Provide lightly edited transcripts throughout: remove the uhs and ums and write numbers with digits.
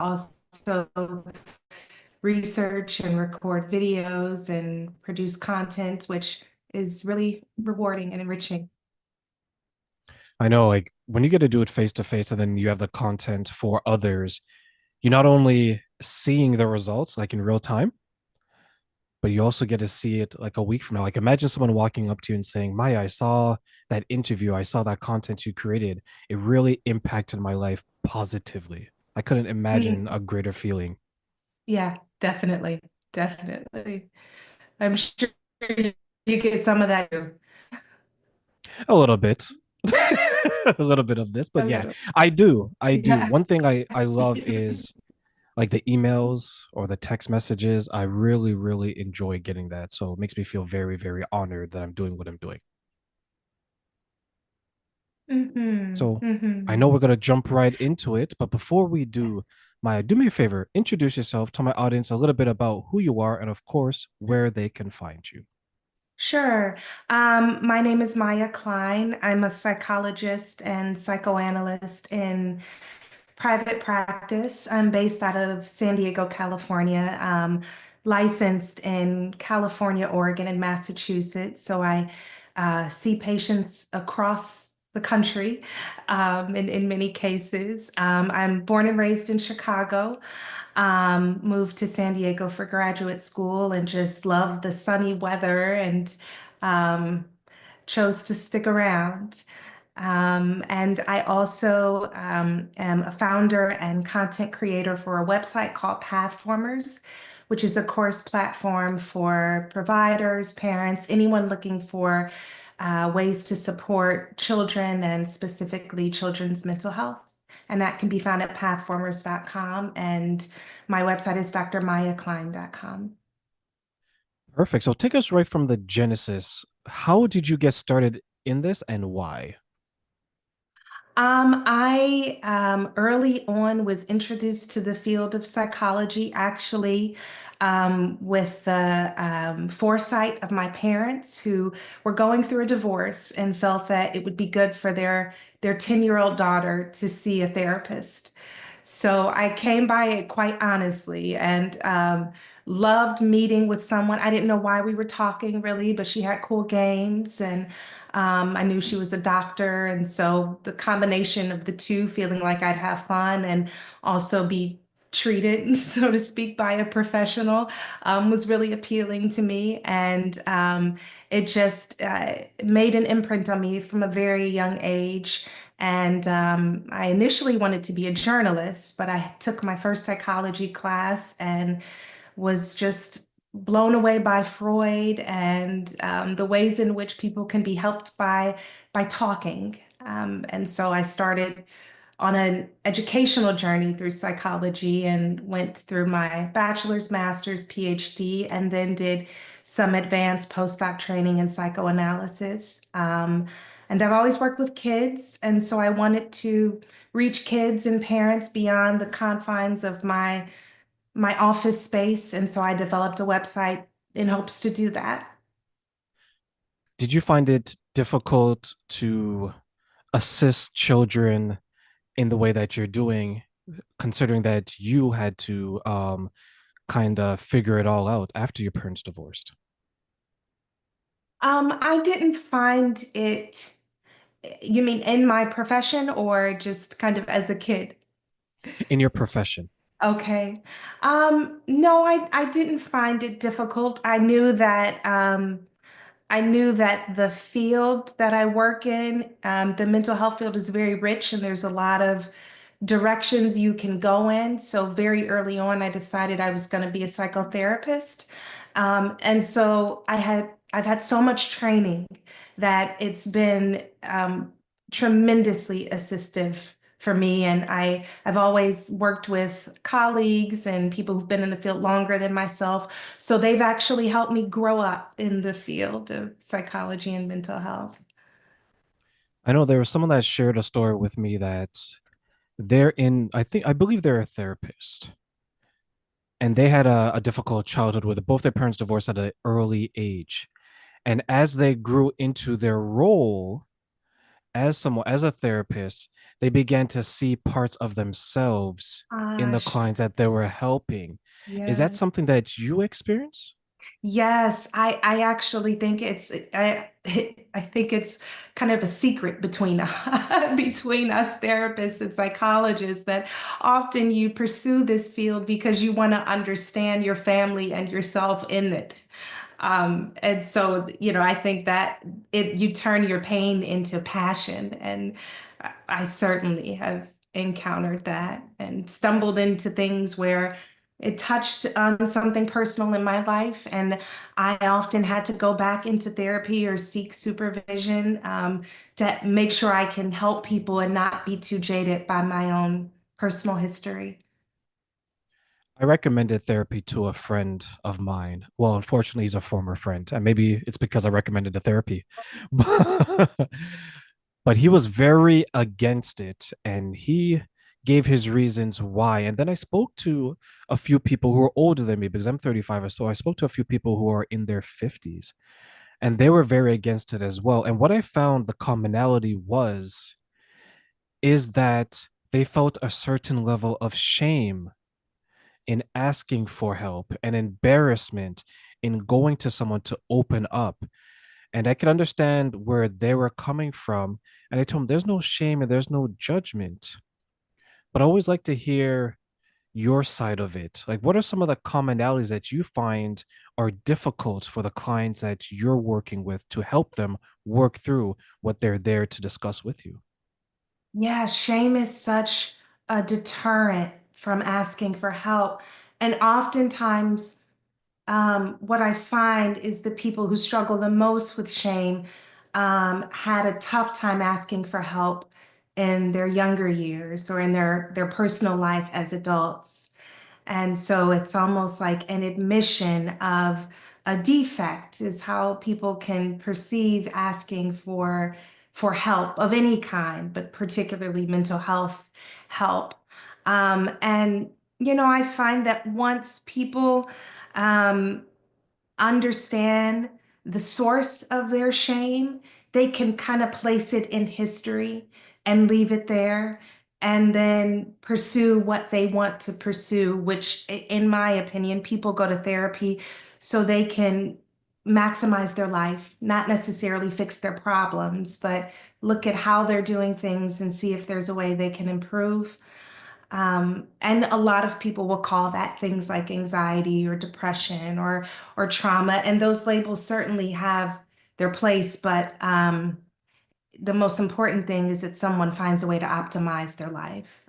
also research and record videos and produce content, which is really rewarding and enriching. I know, like when you get to do it face to face and then you have the content for others, you're not only seeing the results like in real time, but you also get to see it like a week from now. Like imagine someone walking up to you and saying, Maya, I saw that interview, I saw that content you created. It really impacted my life positively. I couldn't imagine Mhm. a greater feeling. Yeah, definitely. Definitely. I'm sure you get some of that too. A little bit. A little bit of this, but A yeah, little. I do. I do. Yeah. One thing I love is like the emails or the text messages. I really, really enjoy getting that. So it makes me feel very, very honored that I'm doing what I'm doing. Hmm. So I Hmm. know we're gonna jump right into it, but before we do, Maya, do me a favor, introduce yourself to my audience a little bit about who you are and of course where they can find you. Sure. My name is Maya Klein. I'm a psychologist and psychoanalyst in private practice. I'm based out of San Diego, California, licensed in California, Oregon, and Massachusetts. So I see patients across the country in many cases. I'm born and raised in Chicago, moved to San Diego for graduate school and just loved the sunny weather and um, chose to stick around. And I also am a founder and content creator for a website called Pathformers, which is a course platform for providers, parents, anyone looking for ways to support children and specifically children's mental health. And that can be found at pathformers.com. And my website is drmayaklein.com. Perfect. So take us right from the genesis. How did you get started in this and why? I early on was introduced to the field of psychology, actually, with the foresight of my parents who were going through a divorce and felt that it would be good for their 10-year-old daughter to see a therapist. So I came by it quite honestly and loved meeting with someone. I didn't know why we were talking really, but she had cool games and I knew she was a doctor. And so the combination of the two, feeling like I'd have fun and also be treated, so to speak, by a professional, was really appealing to me. And it just made an imprint on me from a very young age. And I initially wanted to be a journalist, but I took my first psychology class and was just blown away by Freud and the ways in which people can be helped by talking. And so I started on an educational journey through psychology and went through my bachelor's, master's, PhD, and then did some advanced postdoc training in psychoanalysis. And I've always worked with kids, and so I wanted to reach kids and parents beyond the confines of my office space. And so I developed a website in hopes to do that. Did you find it difficult to assist children in the way that you're doing, considering that you had to kind of figure it all out after your parents divorced I didn't find it, you mean in my profession or just kind of as a kid? in your profession? Okay. No, I didn't find it difficult. I knew that the field that I work in, the mental health field is very rich and there's a lot of directions you can go in. So very early on, I decided I was going to be a psychotherapist. And so I've had so much training that it's been tremendously assistive for me. And I've always worked with colleagues and people who've been in the field longer than myself. So they've actually helped me grow up in the field of psychology and mental health. I know there was someone that shared a story with me that I believe they're a therapist, and they had a difficult childhood with both their parents divorced at an early age. And as they grew into their role as a therapist, they began to see parts of themselves in the Sure. clients that they were helping. Is that Yeah. something that you experience? Yes, I actually think I think it's kind of a secret between between us therapists and psychologists that often you pursue this field because you want to understand your family and yourself in it. And so, I think that you turn your pain into passion, and I certainly have encountered that and stumbled into things where it touched on something personal in my life, and I often had to go back into therapy or seek supervision to make sure I can help people and not be too jaded by my own personal history. I recommended therapy to a friend of mine. Well, unfortunately, he's a former friend, and maybe it's because I recommended the therapy. But he was very against it, and he gave his reasons why. And then I spoke to a few people who are older than me because I'm 35 or so. I spoke to a few people who are in their 50s, and they were very against it as well. And what I found the commonality was is that they felt a certain level of shame in asking for help and embarrassment in going to someone to open up. And I could understand where they were coming from. And I told them there's no shame and there's no judgment. But I always like to hear your side of it. Like, what are some of the commonalities that you find are difficult for the clients that you're working with to help them work through what they're there to discuss with you? Yeah, shame is such a deterrent from asking for help. And oftentimes, what I find is the people who struggle the most with shame had a tough time asking for help in their younger years or in their personal life as adults. And so it's almost like an admission of a defect is how people can perceive asking for help of any kind, but particularly mental health help. And I find that once people um, understand the source of their shame, they can kind of place it in history and leave it there and then pursue what they want to pursue, which, in my opinion, people go to therapy so they can maximize their life, not necessarily fix their problems, but look at how they're doing things and see if there's a way they can improve. And a lot of people will call that things like anxiety or depression or trauma, and those labels certainly have their place. But the most important thing is that someone finds a way to optimize their life.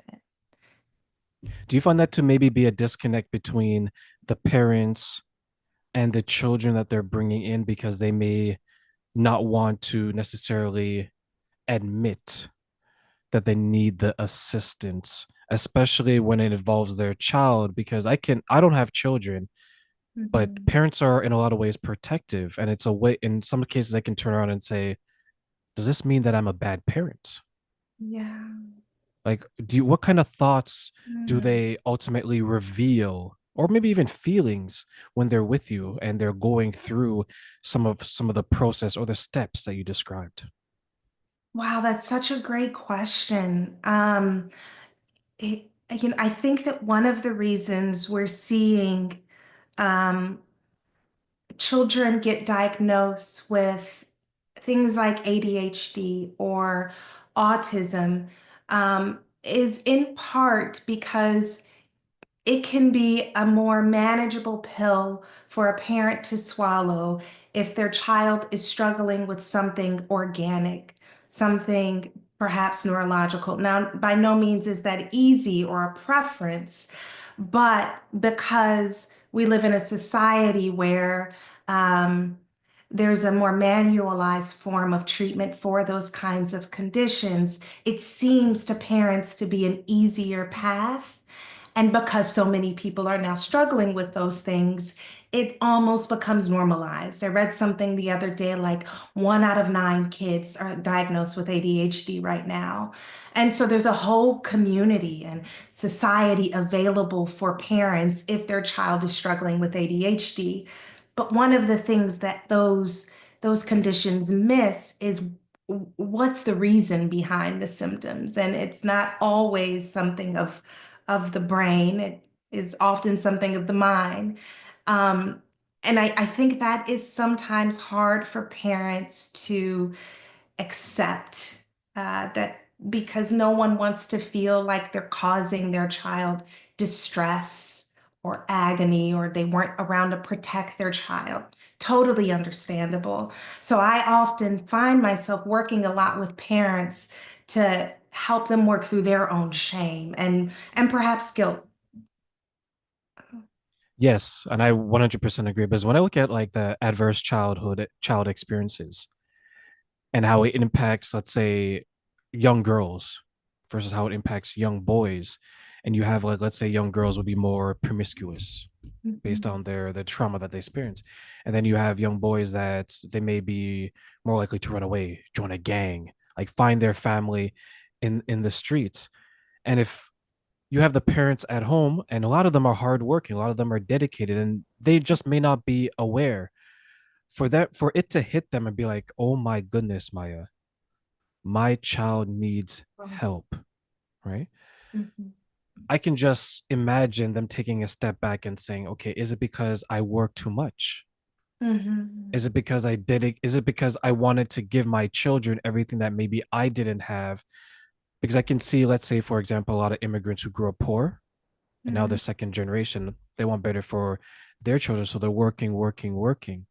Do you find that to maybe be a disconnect between the parents and the children that they're bringing in because they may not want to necessarily admit that they need the assistance, especially when it involves their child? Because I don't have children, but Mhm. parents are in a lot of ways protective. And it's a way, in some cases, I can turn around and say, does this mean that I'm a bad parent? Yeah. Like, what kind of thoughts do Mm. they ultimately reveal, or maybe even feelings when they're with you and they're going through some of the process or the steps that you described? Wow, that's such a great question. I think that one of the reasons we're seeing um, children get diagnosed with things like ADHD or autism is in part because it can be a more manageable pill for a parent to swallow if their child is struggling with something organic, something perhaps neurological. Now, by no means is that easy or a preference, but because we live in a society where um, there's a more manualized form of treatment for those kinds of conditions, it seems to parents to be an easier path. And because so many people are now struggling with those things, it almost becomes normalized. I read something the other day like 1 out of 9 kids are diagnosed with ADHD right now. And so there's a whole community and society available for parents if their child is struggling with ADHD. But one of the things that those conditions miss is what's the reason behind the symptoms? And it's not always something of the brain. It is often something of the mind. Um, and I think that is sometimes hard for parents to accept that because no one wants to feel like they're causing their child distress or agony or they weren't around to protect their child. Totally understandable. So I often find myself working a lot with parents to help them work through their own shame and perhaps guilt. Yes, and I 100% agree because when I look at like the adverse child experiences and how it impacts, let's say, young girls versus how it impacts young boys, and you have like let's say young girls would be more promiscuous based Mhm, on their trauma that they experience, and then you have young boys that they may be more likely to run away, join a gang, like find their family in the streets. And if you have the parents at home, and a lot of them are hardworking, a lot of them are dedicated, and they just may not be aware for it to hit them and be like, oh my goodness, Maya, my child needs help, right? mhm, I can just imagine them taking a step back and saying, okay, is it because I work too much? mhm, Is it because I did it? Is it because I wanted to give my children everything that maybe I didn't have? Because I can see, let's say, for example, a lot of immigrants who grew up poor and now they're mhm, second generation, they want better for their children. So they're working, working, working.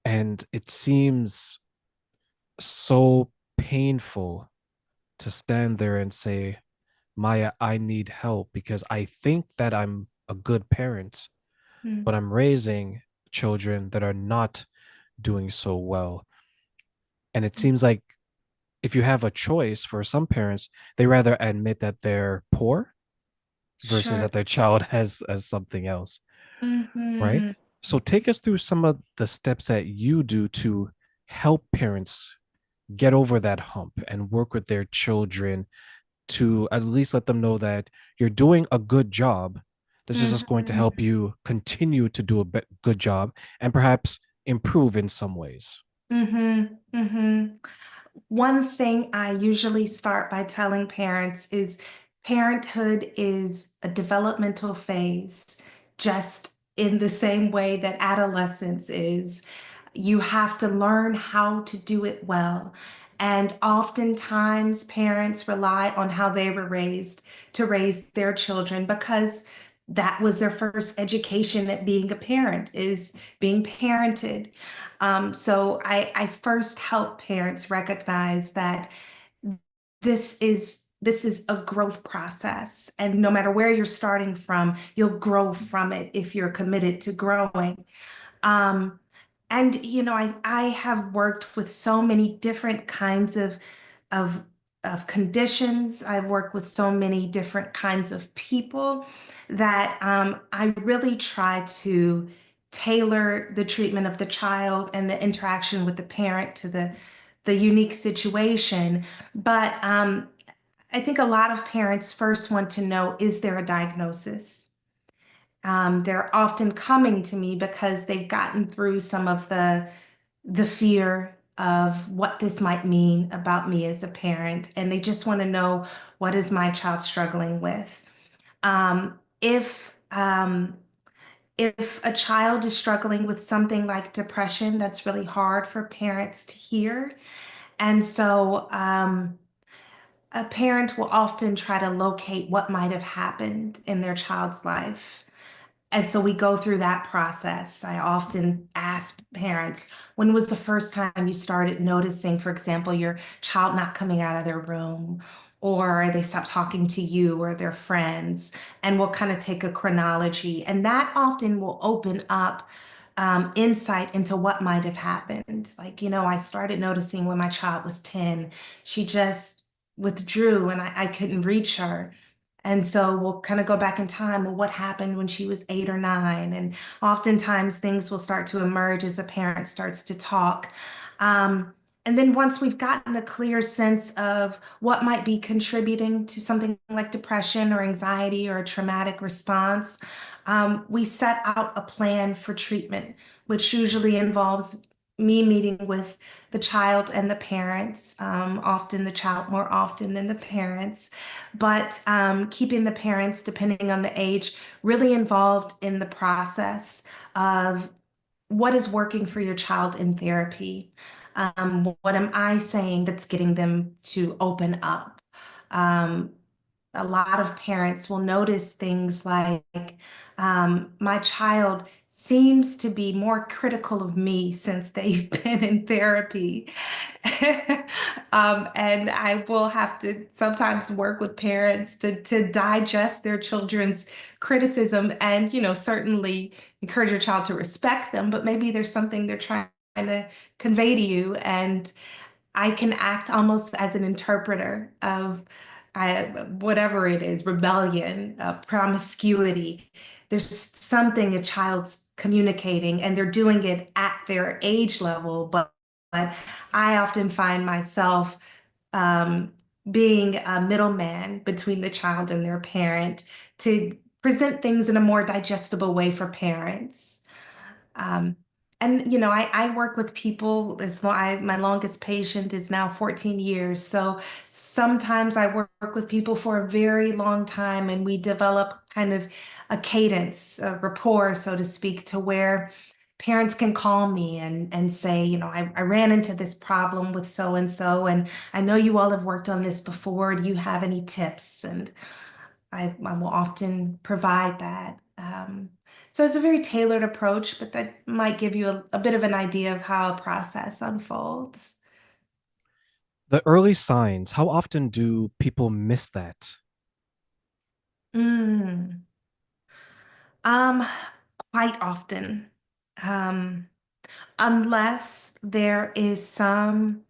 And it seems so painful to stand there and say, Maya, I need help because I think that I'm a good parent, but mhm, I'm raising children that are not doing so well. And it seems like if you have a choice for some parents, they rather admit that they're poor versus sure. that their child has something else, right? Mhm. So take us through some of the steps that you do to help parents get over that hump and work with their children to at least let them know that you're doing a good job. This is just going to Mhm. help you continue to do a good job and perhaps improve in some ways. Mhm. Mhm. One thing I usually start by telling parents is parenthood is a developmental phase, just in the same way that adolescence is. You have to learn how to do it well. And oftentimes, parents rely on how they were raised to raise their children because that was their first education at being a parent, is being parented. So I first help parents recognize that this is a growth process, and no matter where you're starting from, you'll grow from it if you're committed to growing. Um, and I have worked with so many different kinds of of conditions. I've worked with so many different kinds of people that I really try to tailor the treatment of the child and the interaction with the parent to the unique situation. But I think a lot of parents first want to know, is there a diagnosis? They're often coming to me because they've gotten through some of the fear of what this might mean about me as a parent, and they just want to know, what is my child struggling with? If a child is struggling with something like depression, that's really hard for parents to hear, and so a parent will often try to locate what might have happened in their child's life. And so we go through that process. I often ask parents, when was the first time you started noticing, for example, your child not coming out of their room, or they stop talking to you or their friends? And we'll kind of take a chronology. And that often will open up insight into what might have happened. Like, I started noticing when my child was 10, she just withdrew and I couldn't reach her. And so we'll kind of go back in time. Well, what happened when she was 8 or 9? And oftentimes things will start to emerge as a parent starts to talk. Um, and then once we've gotten a clear sense of what might be contributing to something like depression or anxiety or a traumatic response, we set out a plan for treatment, which usually involves me meeting with the child and the parents, often the child more often than the parents, but keeping the parents, depending on the age, really involved in the process of what is working for your child in therapy. What am I saying that's getting them to open up? Um, a lot of parents will notice things like my child seems to be more critical of me since they've been in therapy. And I will have to sometimes work with parents to digest their children's criticism and, certainly encourage your child to respect them, but maybe there's something they're trying to convey to you. And I can act almost as an interpreter of whatever it is, rebellion, promiscuity. There's something a child's communicating, and they're doing it at their age level. But I often find myself um, being a middleman between the child and their parent to present things in a more digestible way for parents. Um, and I work with people as long, my longest patient is now 14 years. So sometimes I work with people for a very long time and we develop kind of a cadence, a rapport, so to speak, to where parents can call me and say, I ran into this problem with so and so, and I know you all have worked on this before. Do you have any tips? And I will often provide that. So it's a very tailored approach, but that might give you a bit of an idea of how a process unfolds. The early signs, how often do people miss that? Mm. Um, Quite often. Um, Unless there is some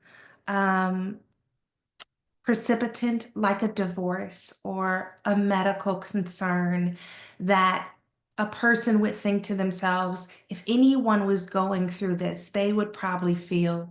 um, precipitant like a divorce or a medical concern that a person would think to themselves, if anyone was going through this, they would probably feel